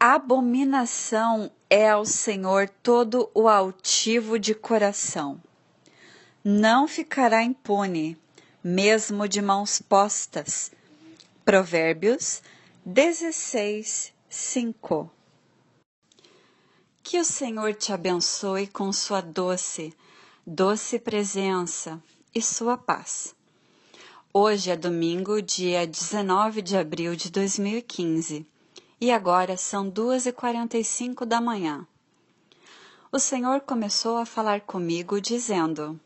Abominação é ao Senhor todo o altivo de coração. Não ficará impune, mesmo de mãos postas. Provérbios 16:5. Que o Senhor te abençoe com sua doce presença e sua paz. Hoje é domingo, dia 19 de abril de 2015, e agora são 2h45 da manhã. O Senhor começou a falar comigo dizendo: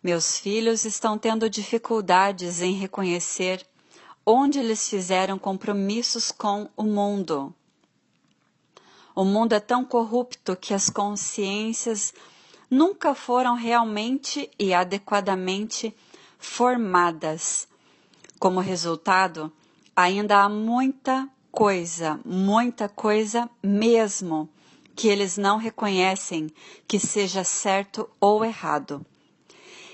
meus filhos estão tendo dificuldades em reconhecer onde eles fizeram compromissos com o mundo. O mundo é tão corrupto que as consciências nunca foram realmente e adequadamente formadas. Como resultado, ainda há muita coisa mesmo, que eles não reconhecem que seja certo ou errado.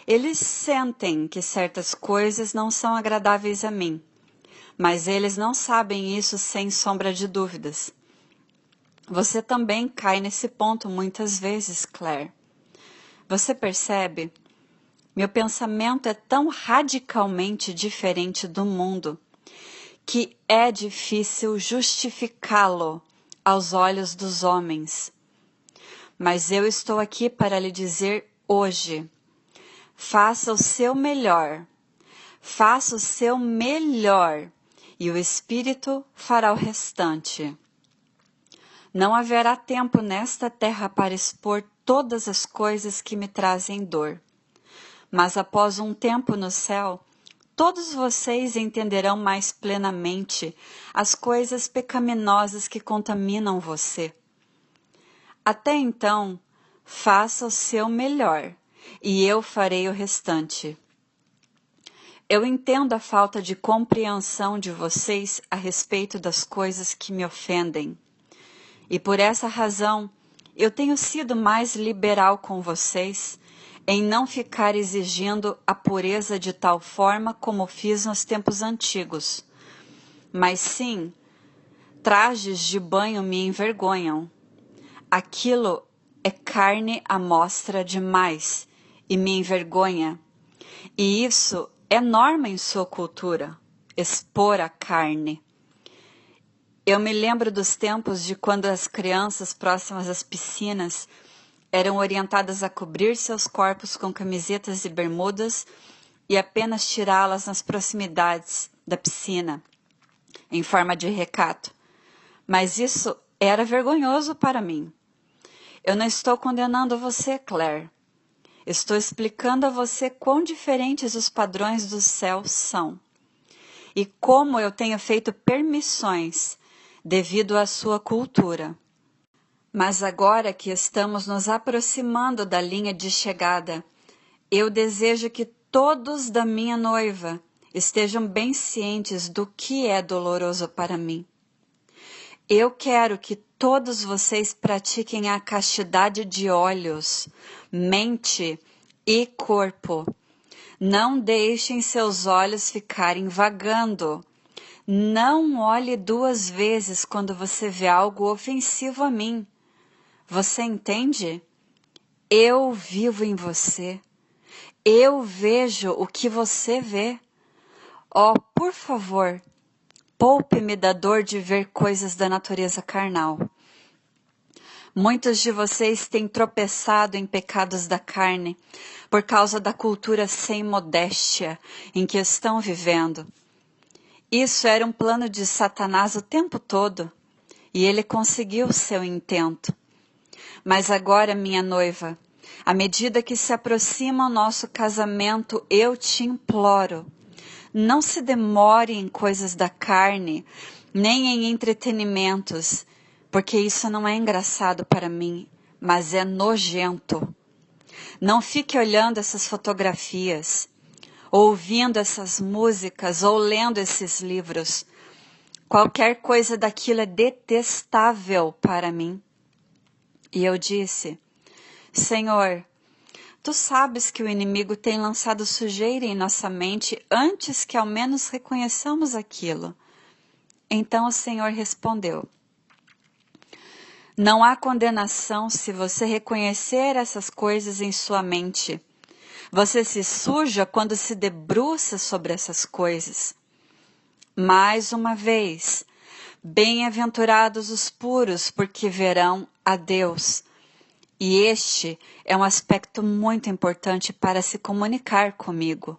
Eles sentem que certas coisas não são agradáveis a mim, mas eles não sabem isso sem sombra de dúvidas. Você também cai nesse ponto muitas vezes, Claire. Você percebe? Meu pensamento é tão radicalmente diferente do mundo que é difícil justificá-lo aos olhos dos homens. Mas eu estou aqui para lhe dizer hoje: faça o seu melhor. Faça o seu melhor e o Espírito fará o restante. Não haverá tempo nesta terra para expor todas as coisas que me trazem dor. Mas após um tempo no céu, todos vocês entenderão mais plenamente as coisas pecaminosas que contaminam você. Até então, faça o seu melhor e eu farei o restante. Eu entendo a falta de compreensão de vocês a respeito das coisas que me ofendem. E por essa razão, eu tenho sido mais liberal com vocês em não ficar exigindo a pureza de tal forma como fiz nos tempos antigos. Mas sim, trajes de banho me envergonham. Aquilo é carne à mostra demais e me envergonha. E isso é norma em sua cultura, expor a carne. Eu me lembro dos tempos de quando as crianças próximas às piscinas eram orientadas a cobrir seus corpos com camisetas e bermudas e apenas tirá-las nas proximidades da piscina, em forma de recato. Mas isso era vergonhoso para mim. Eu não estou condenando você, Claire. Estou explicando a você quão diferentes os padrões do céu são. E como eu tenho feito permissões devido à sua cultura. Mas agora que estamos nos aproximando da linha de chegada, eu desejo que todos da minha noiva estejam bem cientes do que é doloroso para mim. Eu quero que todos vocês pratiquem a castidade de olhos, mente e corpo. Não deixem seus olhos ficarem vagando. Não olhe 2 vezes quando você vê algo ofensivo a mim. Você entende? Eu vivo em você. Eu vejo o que você vê. Oh, por favor, poupe-me da dor de ver coisas da natureza carnal. Muitos de vocês têm tropeçado em pecados da carne por causa da cultura sem modéstia em que estão vivendo. Isso era um plano de Satanás o tempo todo, e ele conseguiu seu intento. Mas agora, minha noiva, à medida que se aproxima o nosso casamento, eu te imploro, não se demore em coisas da carne, nem em entretenimentos, porque isso não é engraçado para mim, mas é nojento. Não fique olhando essas fotografias, ouvindo essas músicas ou lendo esses livros. Qualquer coisa daquilo é detestável para mim. E eu disse: Senhor, tu sabes que o inimigo tem lançado sujeira em nossa mente antes que ao menos reconheçamos aquilo. Então o Senhor respondeu: Não há condenação se você reconhecer essas coisas em sua mente. Você se suja quando se debruça sobre essas coisas. Mais uma vez, bem-aventurados os puros, porque verão a Deus. E este é um aspecto muito importante para se comunicar comigo.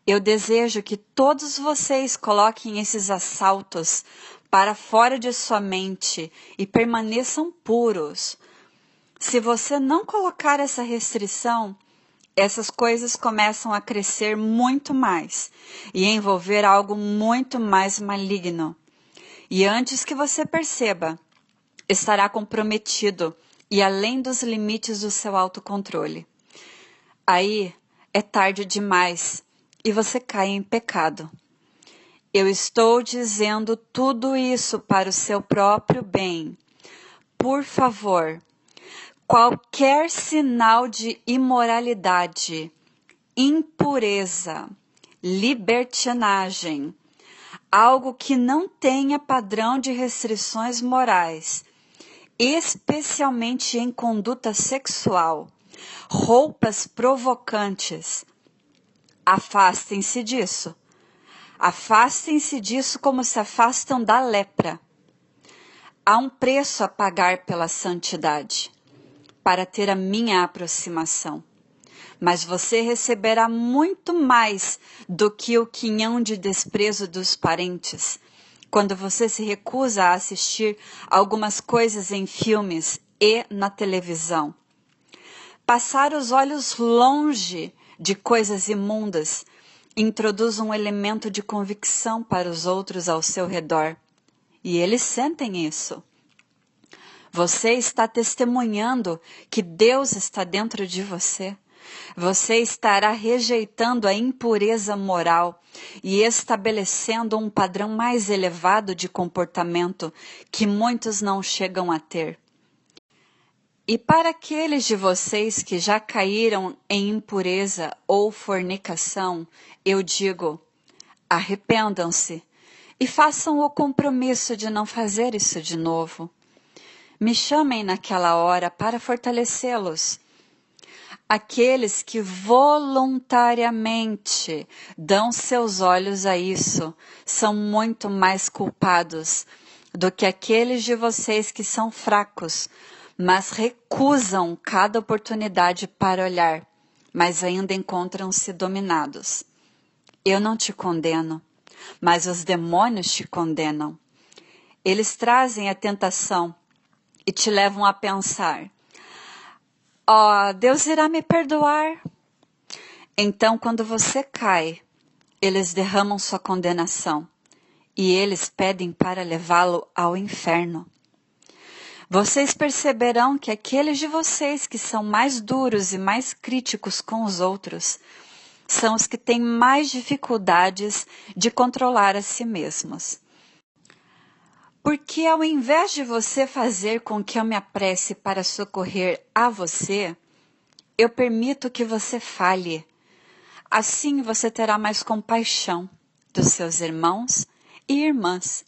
Eu desejo que todos vocês coloquem esses assaltos para fora de sua mente e permaneçam puros. Se você não colocar essa restrição, essas coisas começam a crescer muito mais e envolver algo muito mais maligno. E antes que você perceba, estará comprometido e além dos limites do seu autocontrole. Aí é tarde demais e você cai em pecado. Eu estou dizendo tudo isso para o seu próprio bem. Por favor, qualquer sinal de imoralidade, impureza, libertinagem, algo que não tenha padrão de restrições morais, especialmente em conduta sexual, roupas provocantes, afastem-se disso. Afastem-se disso como se afastam da lepra. Há um preço a pagar pela santidade, para ter a minha aproximação. Mas você receberá muito mais do que o quinhão de desprezo dos parentes, quando você se recusa a assistir algumas coisas em filmes e na televisão. Passar os olhos longe de coisas imundas introduz um elemento de convicção para os outros ao seu redor. E eles sentem isso. Você está testemunhando que Deus está dentro de você. Você estará rejeitando a impureza moral e estabelecendo um padrão mais elevado de comportamento que muitos não chegam a ter. E para aqueles de vocês que já caíram em impureza ou fornicação, eu digo, arrependam-se e façam o compromisso de não fazer isso de novo. Me chamem naquela hora para fortalecê-los. Aqueles que voluntariamente dão seus olhos a isso são muito mais culpados do que aqueles de vocês que são fracos, mas recusam cada oportunidade para olhar, mas ainda encontram-se dominados. Eu não te condeno, mas os demônios te condenam. Eles trazem a tentação e te levam a pensar, Deus irá me perdoar. Então, quando você cai, eles derramam sua condenação e eles pedem para levá-lo ao inferno. Vocês perceberão que aqueles de vocês que são mais duros e mais críticos com os outros são os que têm mais dificuldades de controlar a si mesmos. Porque ao invés de você fazer com que eu me apresse para socorrer a você, eu permito que você falhe. Assim você terá mais compaixão dos seus irmãos e irmãs.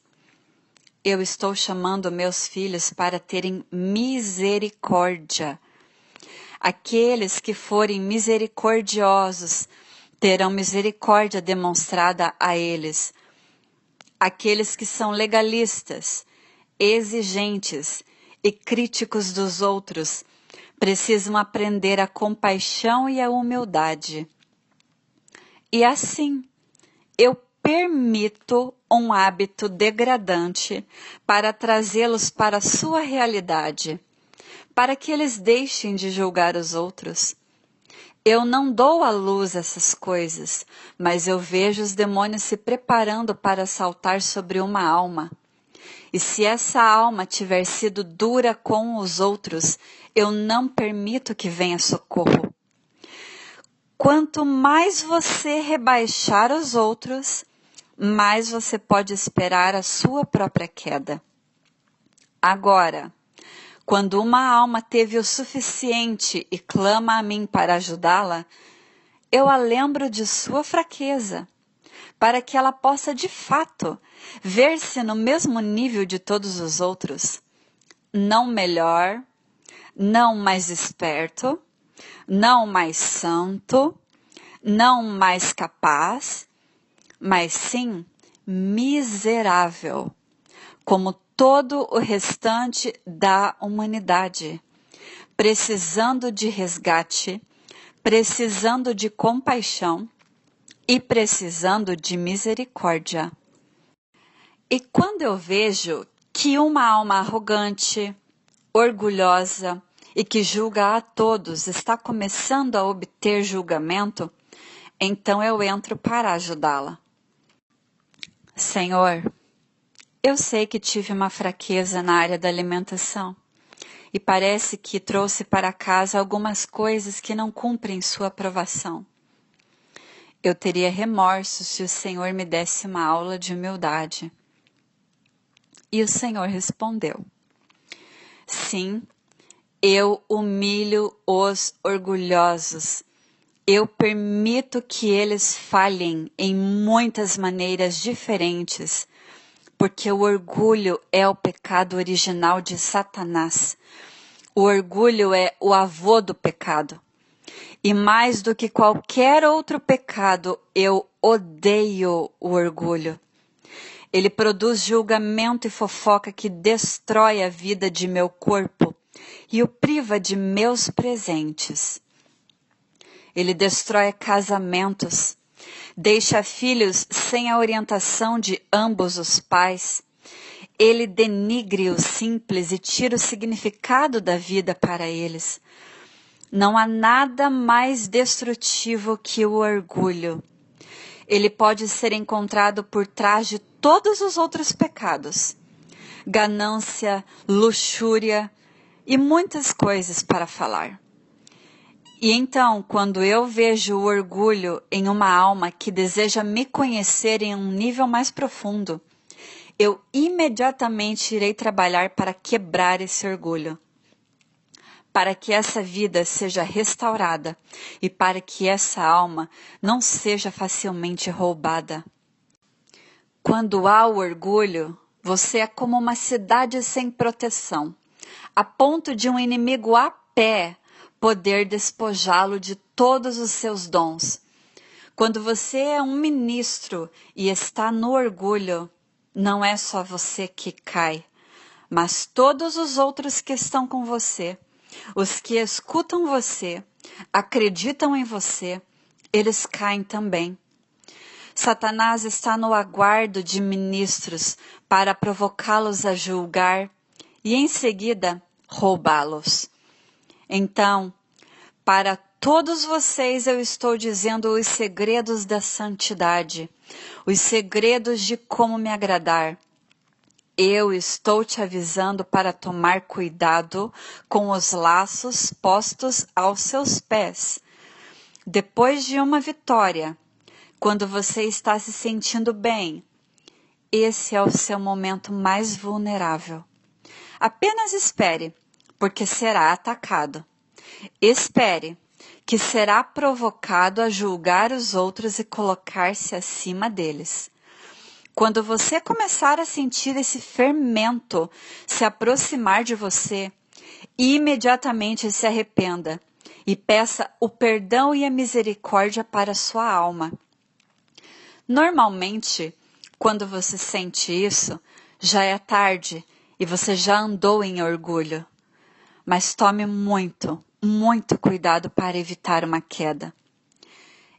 Eu estou chamando meus filhos para terem misericórdia. Aqueles que forem misericordiosos terão misericórdia demonstrada a eles. Aqueles que são legalistas, exigentes e críticos dos outros precisam aprender a compaixão e a humildade. E assim, eu permito um hábito degradante para trazê-los para a sua realidade, para que eles deixem de julgar os outros. Eu não dou à luz essas coisas, mas eu vejo os demônios se preparando para saltar sobre uma alma. E se essa alma tiver sido dura com os outros, eu não permito que venha socorro. Quanto mais você rebaixar os outros, mais você pode esperar a sua própria queda. Agora, quando uma alma teve o suficiente e clama a mim para ajudá-la, eu a lembro de sua fraqueza, para que ela possa de fato ver-se no mesmo nível de todos os outros. não melhor, não mais esperto, não mais santo, não mais capaz, mas sim miserável, como todo o restante da humanidade, precisando de resgate, precisando de compaixão e precisando de misericórdia. E quando eu vejo que uma alma arrogante, orgulhosa e que julga a todos está começando a obter julgamento, então eu entro para ajudá-la. Senhor, eu sei que tive uma fraqueza na área da alimentação e parece que trouxe para casa algumas coisas que não cumprem sua aprovação. Eu teria remorso se o Senhor me desse uma aula de humildade. E o Senhor respondeu: sim, eu humilho os orgulhosos. Eu permito que eles falhem em muitas maneiras diferentes, porque o orgulho é o pecado original de Satanás. O orgulho é o avô do pecado. E mais do que qualquer outro pecado, eu odeio o orgulho. Ele produz julgamento e fofoca que destrói a vida de meu corpo e o priva de meus presentes. Ele destrói casamentos, deixa filhos sem a orientação de ambos os pais. Ele denigre o simples e tira o significado da vida para eles. Não há nada mais destrutivo que o orgulho. Ele pode ser encontrado por trás de todos os outros pecados. Ganância, luxúria e muitas coisas para falar. E então, quando eu vejo o orgulho em uma alma que deseja me conhecer em um nível mais profundo, eu imediatamente irei trabalhar para quebrar esse orgulho, para que essa vida seja restaurada e para que essa alma não seja facilmente roubada. Quando há o orgulho, você é como uma cidade sem proteção, a ponto de um inimigo a pé poder despojá-lo de todos os seus dons. Quando você é um ministro e está no orgulho, não é só você que cai, mas todos os outros que estão com você, os que escutam você, acreditam em você, eles caem também. Satanás está no aguardo de ministros para provocá-los a julgar e, em seguida, roubá-los. Então, para todos vocês eu estou dizendo os segredos da santidade, os segredos de como me agradar. Eu estou te avisando para tomar cuidado com os laços postos aos seus pés. Depois de uma vitória, quando você está se sentindo bem, esse é o seu momento mais vulnerável. Apenas espere, porque será atacado. Espere, que será provocado a julgar os outros e colocar-se acima deles. Quando você começar a sentir esse fermento se aproximar de você, imediatamente se arrependa e peça o perdão e a misericórdia para a sua alma. Normalmente, quando você sente isso, já é tarde e você já andou em orgulho. Mas tome muito cuidado para evitar uma queda.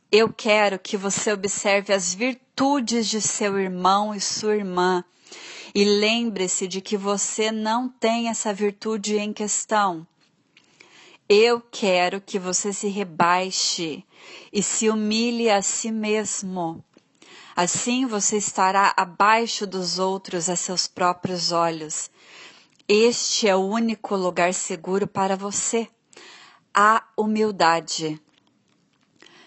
Eu quero que você observe as virtudes de seu irmão e sua irmã e lembre-se de que você não tem essa virtude em questão. Eu quero que você se rebaixe e se humilhe a si mesmo. Assim você estará abaixo dos outros a seus próprios olhos. Este é o único lugar seguro para você. A humildade.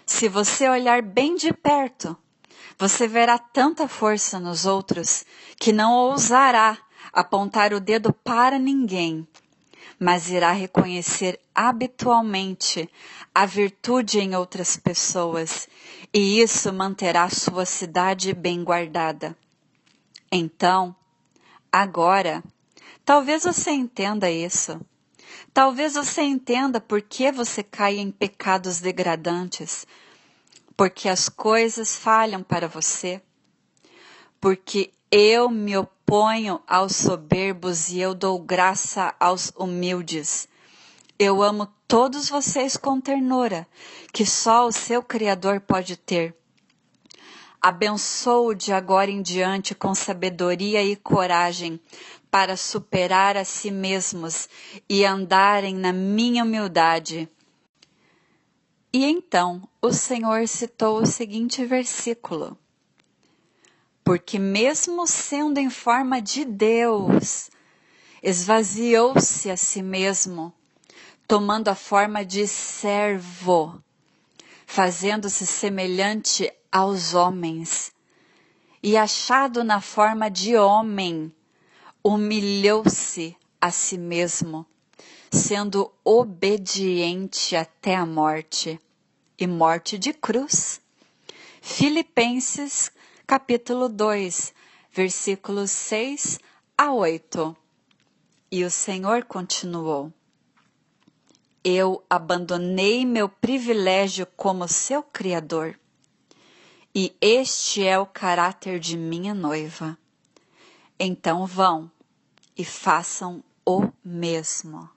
Se você olhar bem de perto, você verá tanta força nos outros que não ousará apontar o dedo para ninguém, mas irá reconhecer habitualmente a virtude em outras pessoas, e isso manterá sua cidade bem guardada. Então, agora, Talvez você entenda isso. Talvez você entenda por que você cai em pecados degradantes. Porque as coisas falham para você. Porque eu me oponho aos soberbos e eu dou graça aos humildes. Eu amo todos vocês com ternura, que só o seu Criador pode ter. Abençoo de agora em diante com sabedoria e coragem para superar a si mesmos e andarem na minha humildade. E então o Senhor citou o seguinte versículo: porque mesmo sendo em forma de Deus, esvaziou-se a si mesmo, tomando a forma de servo, fazendo-se semelhante aos homens, e achado na forma de homem, humilhou-se a si mesmo, sendo obediente até a morte, e morte de cruz. Filipenses, capítulo 2, versículos 6 a 8. E o Senhor continuou: eu abandonei meu privilégio como seu Criador, e este é o caráter de minha noiva. Então vão e façam o mesmo.